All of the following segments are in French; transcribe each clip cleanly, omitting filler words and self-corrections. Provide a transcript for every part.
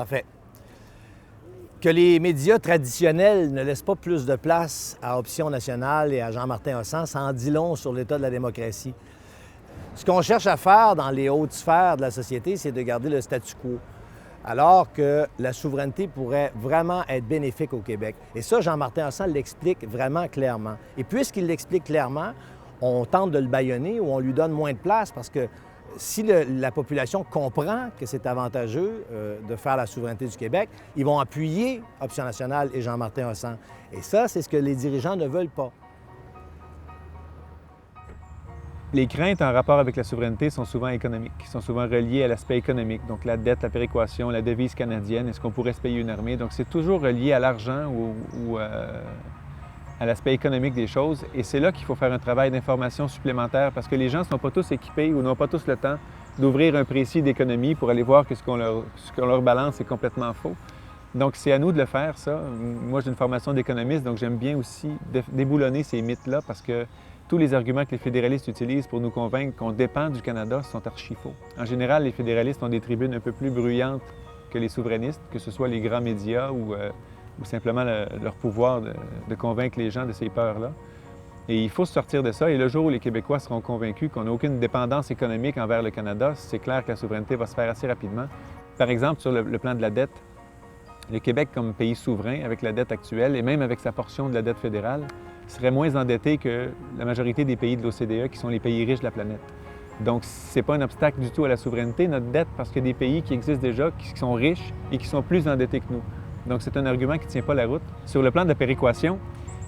Parfait. Que les médias traditionnels ne laissent pas plus de place à Option nationale et à Jean-Martin Hossand, ça en dit long sur l'état de la démocratie. Ce qu'on cherche à faire dans les hautes sphères de la société, c'est de garder le statu quo, alors que la souveraineté pourrait vraiment être bénéfique au Québec. Et ça, Jean-Martin Hossand l'explique vraiment clairement. Et puisqu'il l'explique clairement, on tente de le bâillonner ou on lui donne moins de place parce que si la population comprend que c'est avantageux de faire la souveraineté du Québec, ils vont appuyer Option nationale et Jean-Martin Hossand. Et ça, c'est ce que les dirigeants ne veulent pas. Les craintes en rapport avec la souveraineté sont souvent économiques, sont souvent reliées à l'aspect économique, donc la dette, la péréquation, la devise canadienne, est-ce qu'on pourrait se payer une armée? Donc c'est toujours relié à l'argent ou à l'aspect économique des choses. Et c'est là qu'il faut faire un travail d'information supplémentaire parce que les gens ne sont pas tous équipés ou n'ont pas tous le temps d'ouvrir un précis d'économie pour aller voir que ce qu'on leur balance est complètement faux. Donc, c'est à nous de le faire, ça. Moi, j'ai une formation d'économiste, donc j'aime bien aussi déboulonner ces mythes-là parce que tous les arguments que les fédéralistes utilisent pour nous convaincre qu'on dépend du Canada sont archi-faux. En général, les fédéralistes ont des tribunes un peu plus bruyantes que les souverainistes, que ce soit les grands médias ou simplement leur pouvoir de convaincre les gens de ces peurs-là. Et il faut se sortir de ça. Et le jour où les Québécois seront convaincus qu'on n'a aucune dépendance économique envers le Canada, c'est clair que la souveraineté va se faire assez rapidement. Par exemple, sur le plan de la dette, le Québec, comme pays souverain, avec la dette actuelle et même avec sa portion de la dette fédérale, serait moins endetté que la majorité des pays de l'OCDE, qui sont les pays riches de la planète. Donc, ce n'est pas un obstacle du tout à la souveraineté, notre dette, parce qu'il y a des pays qui existent déjà, qui sont riches et qui sont plus endettés que nous. Donc, c'est un argument qui ne tient pas la route. Sur le plan de la péréquation,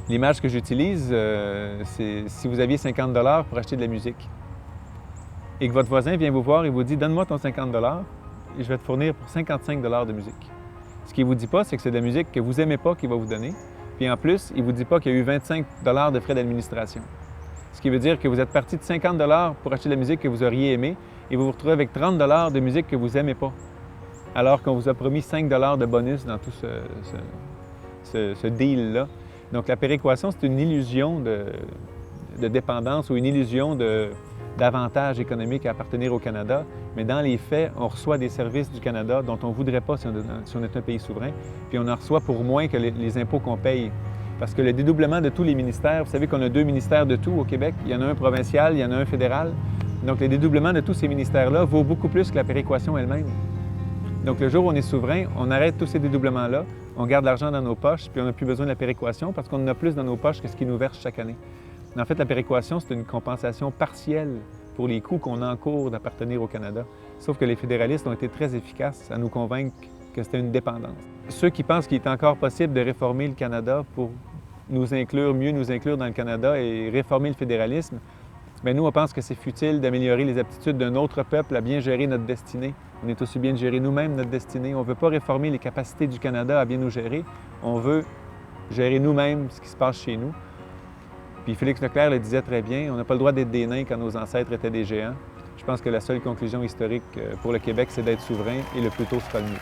l'image que j'utilise, c'est si vous aviez 50 $ pour acheter de la musique et que votre voisin vient vous voir et vous dit « Donne-moi ton 50 $ et je vais te fournir pour 55 $ de musique. » Ce qu'il ne vous dit pas, c'est que c'est de la musique que vous n'aimez pas qu'il va vous donner. Puis en plus, il ne vous dit pas qu'il y a eu 25 $ de frais d'administration. Ce qui veut dire que vous êtes parti de 50 $ pour acheter de la musique que vous auriez aimée et vous vous retrouvez avec 30 $ de musique que vous n'aimez pas, alors qu'on vous a promis 5 $ de bonus dans tout ce deal-là. Donc la péréquation, c'est une illusion de dépendance ou une illusion d'avantage économique à appartenir au Canada, mais dans les faits, on reçoit des services du Canada dont on ne voudrait pas si on est un pays souverain, puis on en reçoit pour moins que les impôts qu'on paye. Parce que le dédoublement de tous les ministères, vous savez qu'on a 2 ministères de tout au Québec, il y en a un provincial, il y en a un fédéral. Donc le dédoublement de tous ces ministères-là vaut beaucoup plus que la péréquation elle-même. Donc le jour où on est souverain, on arrête tous ces dédoublements-là, on garde l'argent dans nos poches, puis on n'a plus besoin de la péréquation parce qu'on en a plus dans nos poches que ce qui nous verse chaque année. En fait, la péréquation, c'est une compensation partielle pour les coûts qu'on encourt d'appartenir au Canada. Sauf que les fédéralistes ont été très efficaces à nous convaincre que c'était une dépendance. Ceux qui pensent qu'il est encore possible de réformer le Canada pour mieux nous inclure dans le Canada et réformer le fédéralisme, bien nous, on pense que c'est futile d'améliorer les aptitudes d'un autre peuple à bien gérer notre destinée. On est aussi bien de gérer nous-mêmes notre destinée. On ne veut pas réformer les capacités du Canada à bien nous gérer. On veut gérer nous-mêmes ce qui se passe chez nous. Puis Félix Leclerc le disait très bien, on n'a pas le droit d'être des nains quand nos ancêtres étaient des géants. Je pense que la seule conclusion historique pour le Québec, c'est d'être souverain et le plus tôt sera le mieux.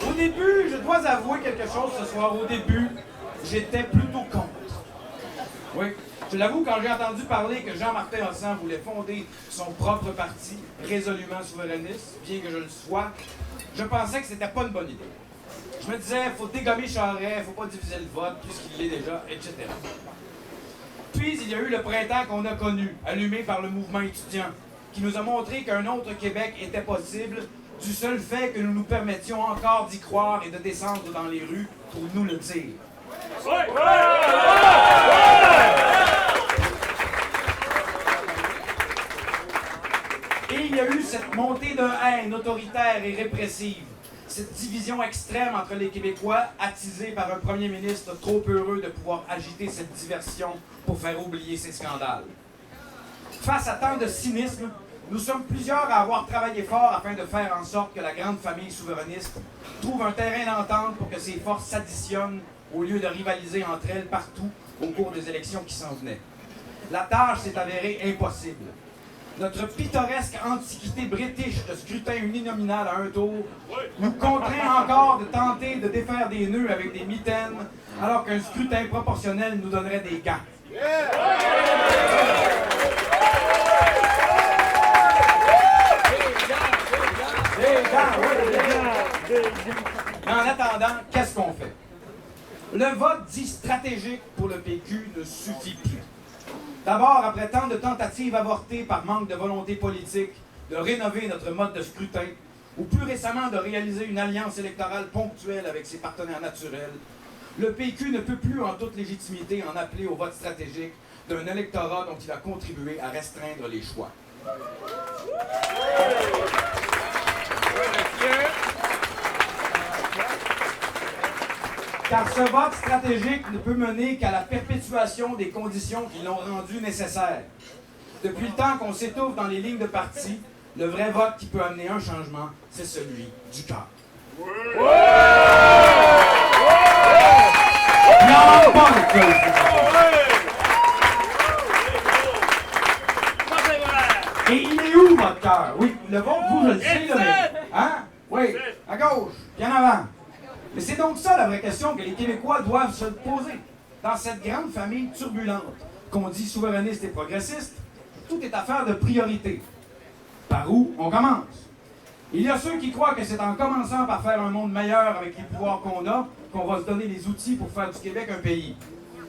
Au début, je dois avouer quelque chose ce soir. Au début, j'étais plutôt contre. Oui, je l'avoue, quand j'ai entendu parler que Jean-Martin Hossand voulait fonder son propre parti résolument souverainiste, bien que je le sois, je pensais que c'était pas une bonne idée. Je me disais, faut dégommer Charest, faut pas diviser le vote, puisqu'il l'est déjà, etc. Puis, il y a eu le printemps qu'on a connu, allumé par le mouvement étudiant, qui nous a montré qu'un autre Québec était possible du seul fait que nous nous permettions encore d'y croire et de descendre dans les rues pour nous le dire. Et il y a eu cette montée de haine autoritaire et répressive, cette division extrême entre les Québécois, attisée par un premier ministre trop heureux de pouvoir agiter cette diversion pour faire oublier ses scandales. Face à tant de cynisme, nous sommes plusieurs à avoir travaillé fort afin de faire en sorte que la grande famille souverainiste trouve un terrain d'entente pour que ses forces s'additionnent au lieu de rivaliser entre elles partout au cours des élections qui s'en venaient. La tâche s'est avérée impossible. Notre pittoresque antiquité british de scrutin uninominal à un tour nous contraint encore de tenter de défaire des nœuds avec des mitaines, alors qu'un scrutin proportionnel nous donnerait des gants. Mais en attendant, qu'est-ce qu'on fait? Le vote dit stratégique pour le PQ ne suffit plus. D'abord, après tant de tentatives avortées par manque de volonté politique de rénover notre mode de scrutin, ou plus récemment de réaliser une alliance électorale ponctuelle avec ses partenaires naturels, le PQ ne peut plus en toute légitimité en appeler au vote stratégique d'un électorat dont il a contribué à restreindre les choix. Car ce vote stratégique ne peut mener qu'à la perpétuation des conditions qui l'ont rendu nécessaire. Depuis le temps qu'on s'étouffe dans les lignes de parti, le vrai vote qui peut amener un changement, c'est celui du cœur. Et il est où, votre cœur? Oui, le vôtre, vous, je le sais, là, mais... Hein? Oui, à gauche, bien avant. Mais c'est donc ça la vraie question que les Québécois doivent se poser. Dans cette grande famille turbulente qu'on dit souverainiste et progressiste, tout est affaire de priorité. Par où on commence? Il y a ceux qui croient que c'est en commençant par faire un monde meilleur avec les pouvoirs qu'on a qu'on va se donner les outils pour faire du Québec un pays.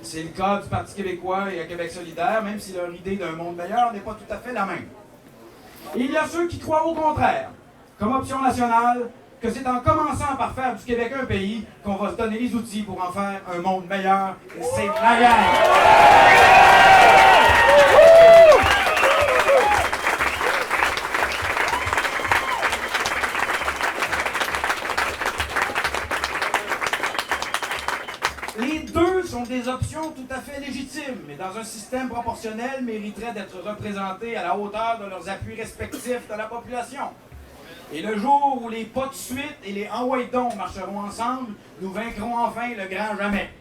C'est le cas du Parti québécois et à Québec solidaire, même si leur idée d'un monde meilleur n'est pas tout à fait la même. Et il y a ceux qui croient au contraire, comme option nationale, que c'est en commençant par faire du Québec un pays qu'on va se donner les outils pour en faire un monde meilleur. Et c'est la gang! Les deux sont des options tout à fait légitimes, mais dans un système proportionnel mériteraient d'être représentés à la hauteur de leurs appuis respectifs de la population. Et le jour où les pas de suite et les envoyedons marcheront ensemble, nous vaincrons enfin le grand jamais.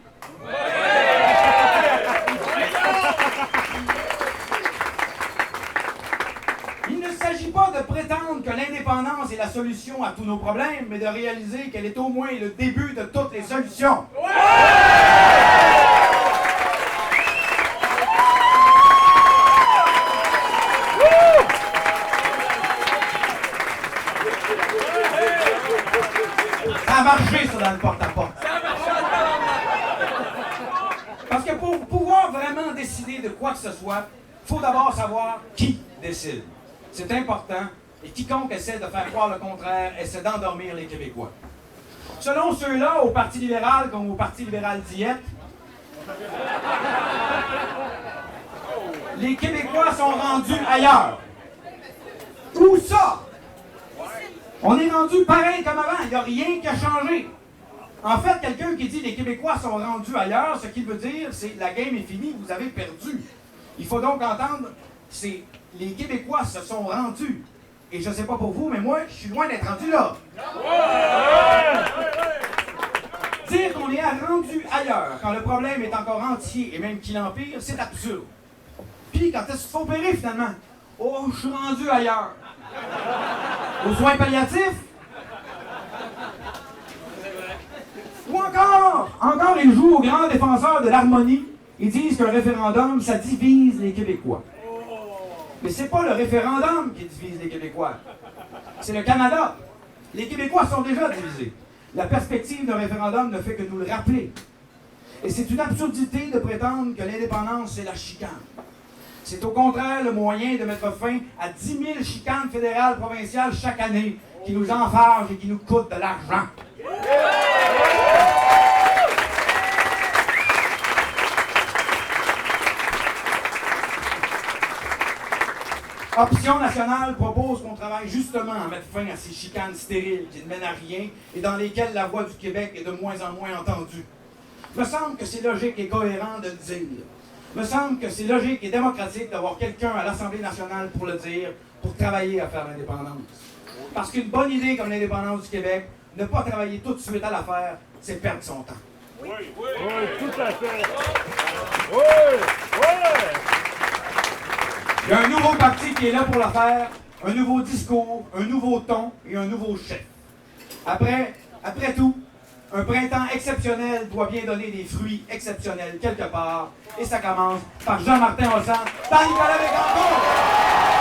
Il ne s'agit pas de prétendre que l'indépendance est la solution à tous nos problèmes, mais de réaliser qu'elle est au moins le début de toutes les solutions. Ça a marché, ça, dans le porte-à-porte. Parce que pour pouvoir vraiment décider de quoi que ce soit, il faut d'abord savoir qui décide. C'est important, et quiconque essaie de faire croire le contraire essaie d'endormir les Québécois. Selon ceux-là, au Parti libéral comme au Parti libéral diète, les Québécois sont rendus ailleurs. Où ça? On est rendu pareil comme avant, il n'y a rien qui a changé. En fait, quelqu'un qui dit les Québécois sont rendus ailleurs, ce qu'il veut dire, c'est la game est finie, vous avez perdu. Il faut donc entendre, c'est les Québécois se sont rendus. Et je ne sais pas pour vous, mais moi, je suis loin d'être rendu là. Dire qu'on est rendu ailleurs quand le problème est encore entier et même qu'il empire, c'est absurde. Puis, quand est-ce qu'il faut opérer finalement? Oh, je suis rendu ailleurs. Aux soins palliatifs? Ou encore ils jouent aux grands défenseurs de l'harmonie. Ils disent qu'un référendum, ça divise les Québécois. Mais c'est pas le référendum qui divise les Québécois. C'est le Canada. Les Québécois sont déjà divisés. La perspective d'un référendum ne fait que nous le rappeler. Et c'est une absurdité de prétendre que l'indépendance, c'est la chicane. C'est au contraire le moyen de mettre fin à 10 000 chicanes fédérales, provinciales chaque année qui nous enfargent et qui nous coûtent de l'argent. Option nationale propose qu'on travaille justement à mettre fin à ces chicanes stériles qui ne mènent à rien et dans lesquelles la voix du Québec est de moins en moins entendue. Il me semble que c'est logique et cohérent de le dire. Il me semble que c'est logique et démocratique d'avoir quelqu'un à l'Assemblée nationale pour le dire, pour travailler à faire l'indépendance. Parce qu'une bonne idée comme l'indépendance du Québec, ne pas travailler tout de suite à la faire, c'est perdre son temps. Oui, tout à fait. Oui. Il y a un nouveau parti qui est là pour la faire, un nouveau discours, un nouveau ton et un nouveau chef. Après tout, un printemps exceptionnel doit bien donner des fruits exceptionnels quelque part. Et ça commence par Jean-Martin Hossan dans Nicolas Bécancour.